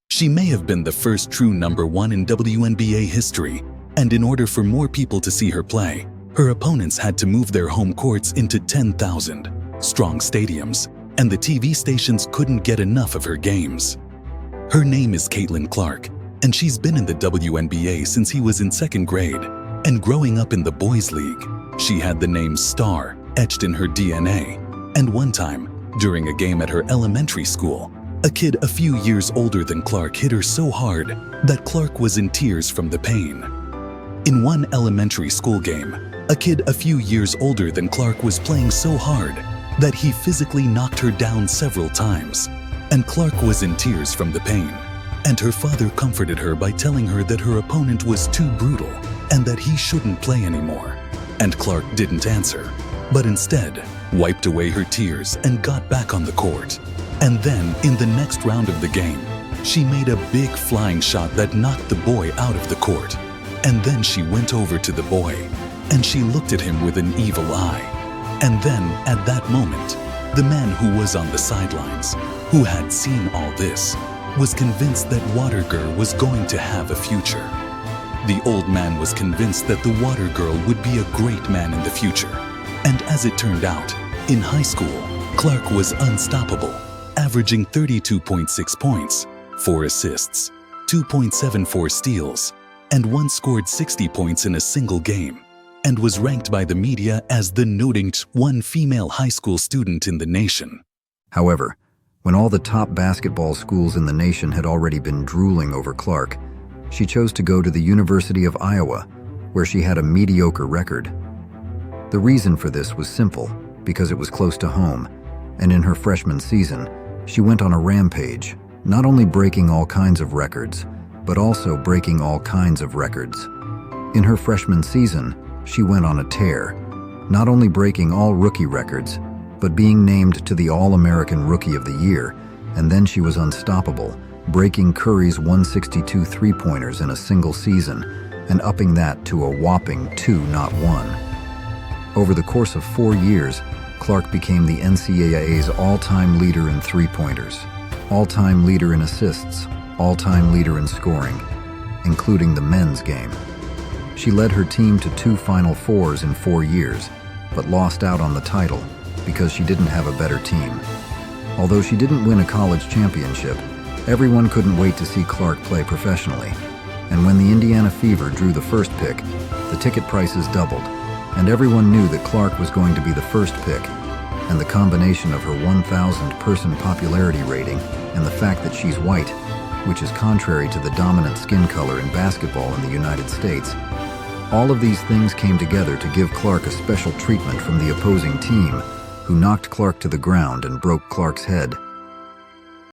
She may have been the first true #1 in WNBA history, and in order for more people to see her play, her opponents had to move their home courts into 10,000-strong stadiums, and the TV stations couldn't get enough of her games. Her name is Caitlin Clark, and she's been in the WNBA since he was in 2nd grade, and growing up in the boys' league, she had the name Star etched in her DNA. And one time, during a game at her elementary school, a kid a few years older than Clark hit her so hard that Clark was in tears from the pain. In one elementary school game, a kid a few years older than Clark was playing so hard that he physically knocked her down several times, and Clark was in tears from the pain. And her father comforted her by telling her that her opponent was too brutal and that he shouldn't play anymore. And Clark didn't answer, but instead wiped away her tears and got back on the court. And then, in the next round of the game, she made a big flying shot that knocked the boy out of the court. And then she went over to the boy, and she looked at him with an evil eye. And then, at that moment, the man who was on the sidelines, who had seen all this, was convinced that Water Girl was going to have a future. The old man was convinced that the Water Girl would be a great man in the future. And as it turned out, in high school, Clark was unstoppable, averaging 32.6 points, 4 assists, 2.74 steals, and once scored 60 points in a single game, and was ranked by the media as the #1 female high school student in the nation. However, when all the top basketball schools in the nation had already been drooling over Clark, she chose to go to the University of Iowa, where she had a mediocre record. The reason for this was simple, because it was close to home, and in her freshman season, she went on a rampage, not only breaking all kinds of records, but also breaking all kinds of records. In her freshman season, she went on a tear, not only breaking all rookie records, but being named to the All-American Rookie of the Year, and then she was unstoppable, breaking Curry's 162 three-pointers in a single season and upping that to a whopping 2, not 1. Over the course of 4 years, Clark became the NCAA's all-time leader in three-pointers, all-time leader in assists, all-time leader in scoring, including the men's game. She led her team to 2 Final Fours in 4 years, but lost out on the title because she didn't have a better team. Although she didn't win a college championship, everyone couldn't wait to see Clark play professionally. And when the Indiana Fever drew the first pick, the ticket prices doubled, and everyone knew that Clark was going to be the first pick. And the combination of her 1,000-person popularity rating and the fact that she's white, which is contrary to the dominant skin color in basketball in the United States, all of these things came together to give Clark a special treatment from the opposing team, who knocked Clark to the ground and broke Clark's head.